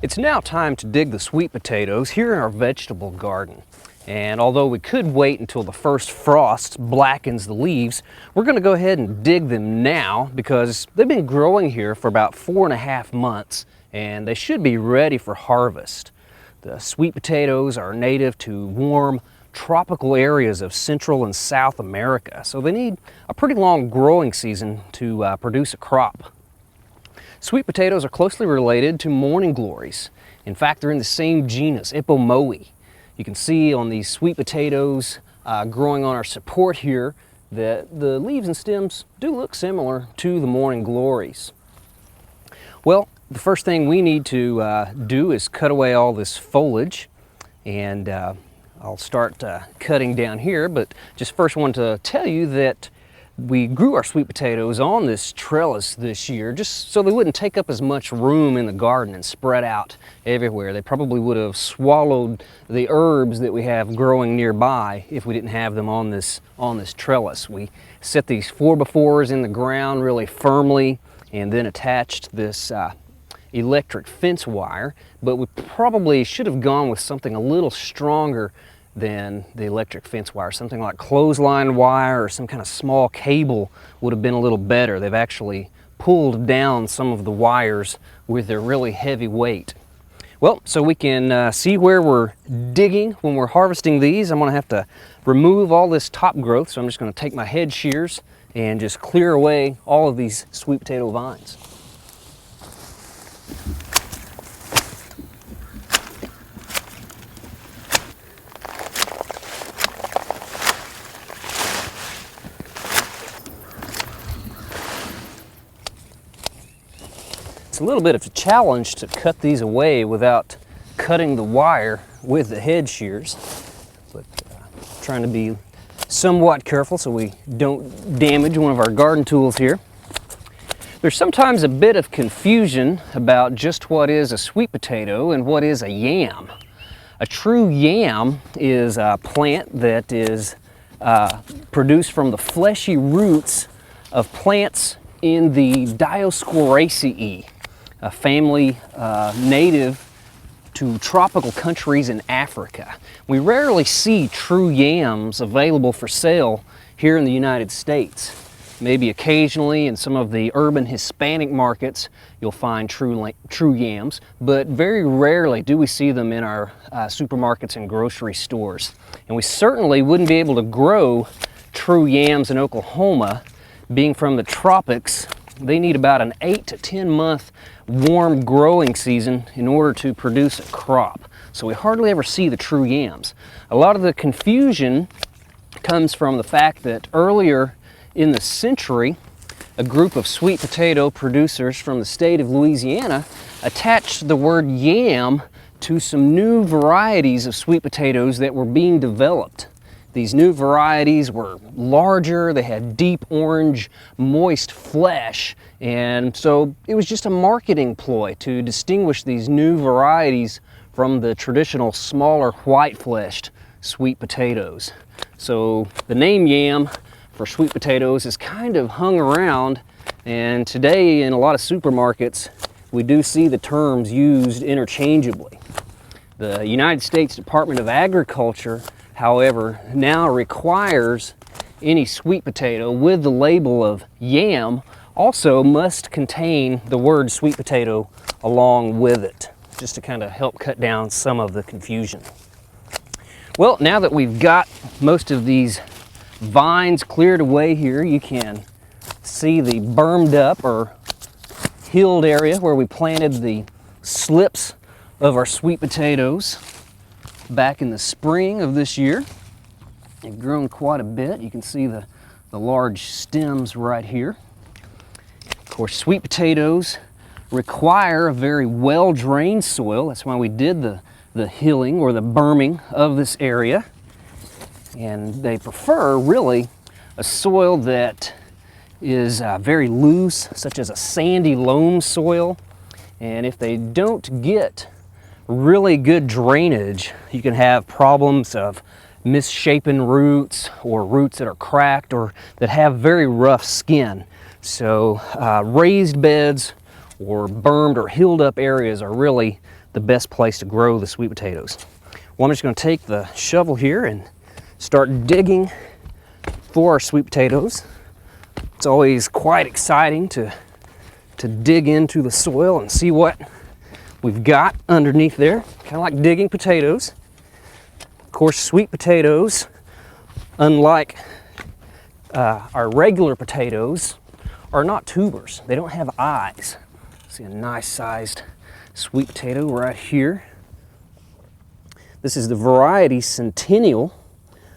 It's now time to dig the sweet potatoes here in our vegetable garden. And although we could wait until the first frost blackens the leaves, we're going to go ahead and dig them now because they've been growing here for about 4.5 months and they should be ready for harvest. The sweet potatoes are native to warm tropical areas of Central and South America, so they need a pretty long growing season to produce a crop. Sweet potatoes are closely related to morning glories. In fact, they're in the same genus, Ipomoe. You can see on these sweet potatoes growing on our support here that the leaves and stems do look similar to the morning glories. Well, the first thing we need to do is cut away all this foliage, and I'll start cutting down here, but just first want to tell you that we grew our sweet potatoes on this trellis this year just so they wouldn't take up as much room in the garden and spread out everywhere. They probably would have swallowed the herbs that we have growing nearby if we didn't have them on this trellis. We set these 4x4s in the ground really firmly and then attached this electric fence wire, but we probably should have gone with something a little stronger than the electric fence wire. Something like clothesline wire or some kind of small cable would have been a little better. They've actually pulled down some of the wires with their really heavy weight. Well, so we can see where we're digging when we're harvesting these. I'm going to have to remove all this top growth, so I'm just going to take my head shears and just clear away all of these sweet potato vines. It's a little bit of a challenge to cut these away without cutting the wire with the head shears, but trying to be somewhat careful so we don't damage one of our garden tools here. There's sometimes a bit of confusion about just what is a sweet potato and what is a yam. A true yam is a plant that is produced from the fleshy roots of plants in the Dioscoraceae, a family native to tropical countries in Africa. We rarely see true yams available for sale here in the United States. Maybe occasionally in some of the urban Hispanic markets you'll find true yams, but very rarely do we see them in our supermarkets and grocery stores. And we certainly wouldn't be able to grow true yams in Oklahoma. Being from the tropics, they need about an 8 to 10 month warm growing season in order to produce a crop. So we hardly ever see the true yams. A lot of the confusion comes from the fact that earlier in the century, a group of sweet potato producers from the state of Louisiana attached the word yam to some new varieties of sweet potatoes that were being developed. These new varieties were larger, they had deep orange, moist flesh, and so it was just a marketing ploy to distinguish these new varieties from the traditional smaller white-fleshed sweet potatoes. So the name yam for sweet potatoes is kind of hung around, and today in a lot of supermarkets we do see the terms used interchangeably. The United States Department of Agriculture, however, now requires any sweet potato with the label of yam also must contain the word sweet potato along with it, just to kind of help cut down some of the confusion. Well, now that we've got most of these vines cleared away here, you can see the bermed up or hilled area where we planted the slips of our sweet potatoes back in the spring of this year. They've grown quite a bit. You can see the large stems right here. Of course, sweet potatoes require a very well-drained soil. That's why we did the hilling or the berming of this area. And they prefer really a soil that is very loose, such as a sandy loam soil. And if they don't get really good drainage, you can have problems of misshapen roots or roots that are cracked or that have very rough skin. So raised beds or bermed or hilled up areas are really the best place to grow the sweet potatoes. Well, I'm just going to take the shovel here and start digging for our sweet potatoes. It's always quite exciting to dig into the soil and see what we've got underneath there. Kind of like digging potatoes. Of course, sweet potatoes, unlike our regular potatoes, are not tubers. They don't have eyes. See a nice sized sweet potato right here. This is the variety Centennial.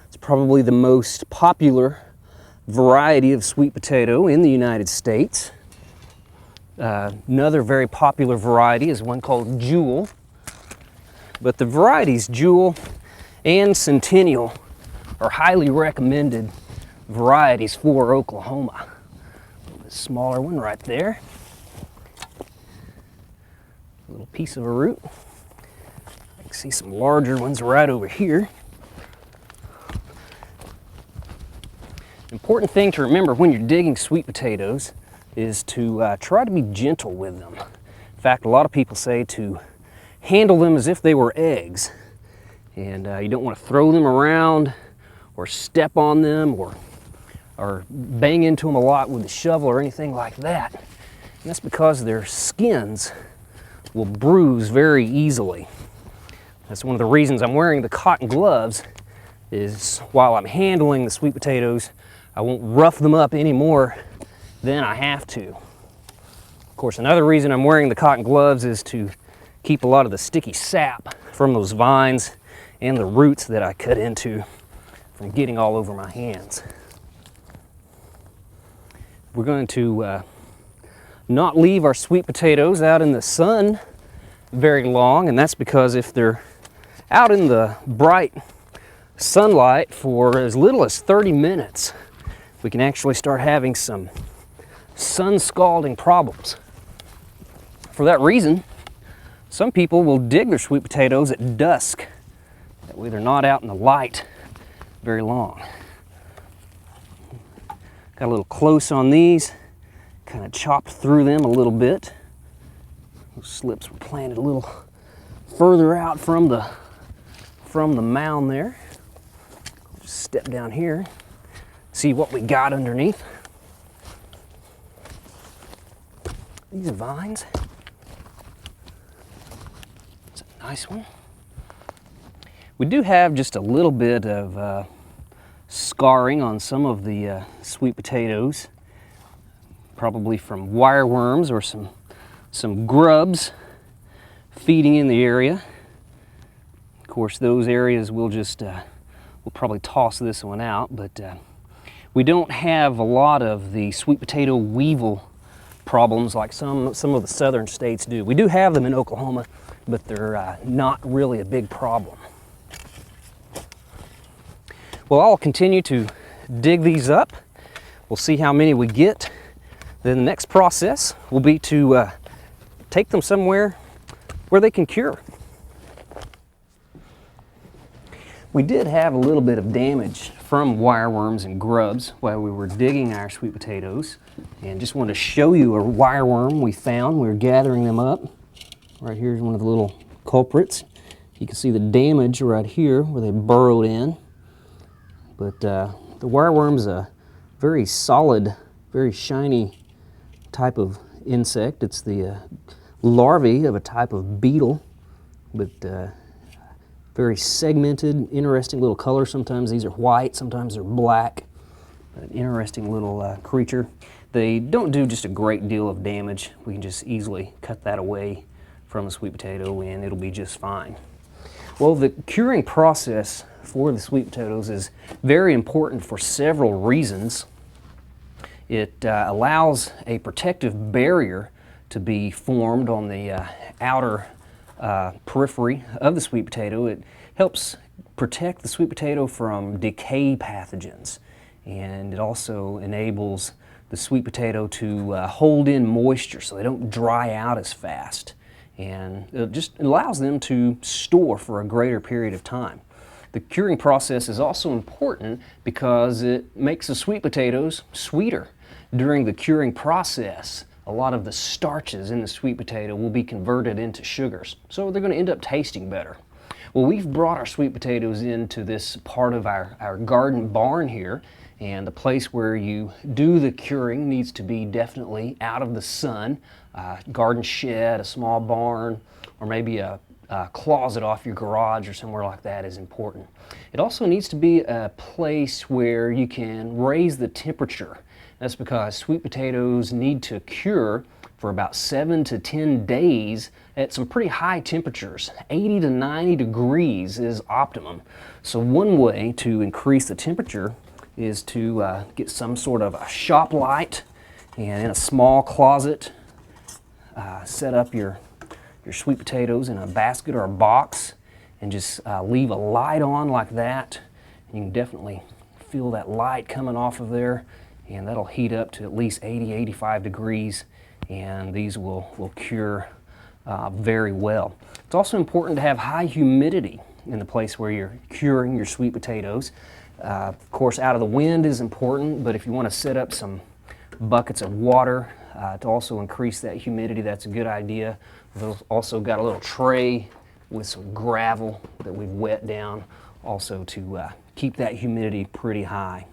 It's probably the most popular variety of sweet potato in the United States. Another very popular variety is one called Jewel. But the varieties Jewel and Centennial are highly recommended varieties for Oklahoma. A little bit smaller one right there. A little piece of a root. I can see some larger ones right over here. Important thing to remember when you're digging sweet potatoes is to try to be gentle with them. In fact, a lot of people say to handle them as if they were eggs. And you don't want to throw them around or step on them or bang into them a lot with a shovel or anything like that. And that's because their skins will bruise very easily. That's one of the reasons I'm wearing the cotton gloves, is while I'm handling the sweet potatoes, I won't rough them up any more than I have to. Of course, another reason I'm wearing the cotton gloves is to keep a lot of the sticky sap from those vines and the roots that I cut into from getting all over my hands. We're going to not leave our sweet potatoes out in the sun very long, and that's because if they're out in the bright sunlight for as little as 30 minutes, we can actually start having some sun scalding problems. For that reason, some people will dig their sweet potatoes at dusk. That way they're not out in the light very long. Got a little close on these, kind of chopped through them a little bit. Those slips were planted a little further out from the mound there. Just step down here, see what we got underneath. These are vines. It's a nice one. We do have just a little bit of scarring on some of the sweet potatoes, probably from wireworms or some grubs feeding in the area. Of course, those areas we'll probably toss this one out, but we don't have a lot of the sweet potato weevil problems like some of the southern states do. We do have them in Oklahoma, but they're not really a big problem. Well, I'll continue to dig these up. We'll see how many we get. Then the next process will be to take them somewhere where they can cure. We did have a little bit of damage from wireworms and grubs while we were digging our sweet potatoes, and just wanted to show you a wireworm we found. We were gathering them up. Right here's one of the little culprits. You can see the damage right here where they burrowed in. But the wireworm's a very solid, very shiny type of insect. It's the larvae of a type of beetle, but very segmented, interesting little color. Sometimes these are white, sometimes they're black. An interesting little creature. They don't do just a great deal of damage. We can just easily cut that away from the sweet potato and it'll be just fine. Well, the curing process for the sweet potatoes is very important for several reasons. It allows a protective barrier to be formed on the outer periphery of the sweet potato. It helps protect the sweet potato from decay pathogens, and it also enables the sweet potato to hold in moisture so they don't dry out as fast, and it just allows them to store for a greater period of time. The curing process is also important because it makes the sweet potatoes sweeter. During the curing process, a lot of the starches in the sweet potato will be converted into sugars, so they're going to end up tasting better. Well, we've brought our sweet potatoes into this part of our garden barn here, and the place where you do the curing needs to be definitely out of the sun. Garden shed, a small barn, or maybe a closet off your garage or somewhere like that is important. It also needs to be a place where you can raise the temperature. That's because sweet potatoes need to cure for about 7 to 10 days at some pretty high temperatures. 80 to 90 degrees is optimum. So one way to increase the temperature is to get some sort of a shop light, and in a small closet set up your sweet potatoes in a basket or a box and just leave a light on like that. And you can definitely feel that light coming off of there, and that'll heat up to at least 80, 85 degrees, and these will cure very well. It's also important to have high humidity in the place where you're curing your sweet potatoes. Of course, out of the wind is important, but if you want to set up some buckets of water to also increase that humidity, that's a good idea. We've also got a little tray with some gravel that we've wet down also to keep that humidity pretty high.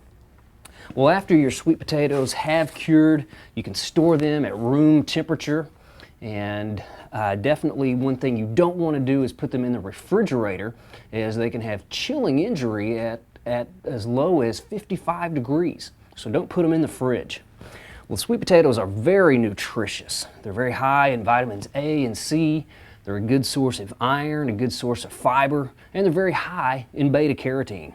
Well, after your sweet potatoes have cured, you can store them at room temperature, and definitely one thing you don't want to do is put them in the refrigerator, as they can have chilling injury at as low as 55 degrees. So don't put them in the fridge. Well, sweet potatoes are very nutritious. They're very high in vitamins A and C. They're a good source of iron, a good source of fiber, and they're very high in beta carotene.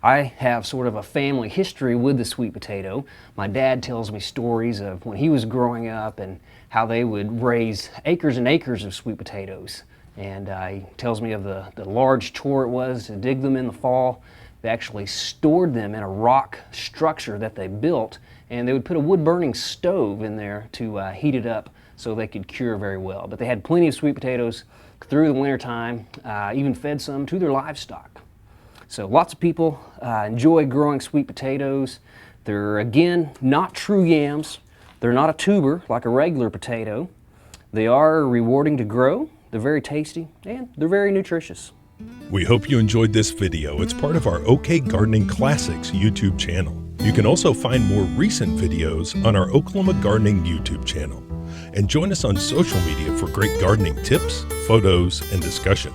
I have sort of a family history with the sweet potato. My dad tells me stories of when he was growing up and how they would raise acres and acres of sweet potatoes. And he tells me of the large chore it was to dig them in the fall. They actually stored them in a rock structure that they built, and they would put a wood-burning stove in there to heat it up so they could cure very well. But they had plenty of sweet potatoes through the wintertime, even fed some to their livestock. So lots of people enjoy growing sweet potatoes. They're, again, not true yams. They're not a tuber like a regular potato. They are rewarding to grow, they're very tasty, and they're very nutritious. We hope you enjoyed this video. It's part of our OK Gardening Classics YouTube channel. You can also find more recent videos on our Oklahoma Gardening YouTube channel. And join us on social media for great gardening tips, photos, and discussion.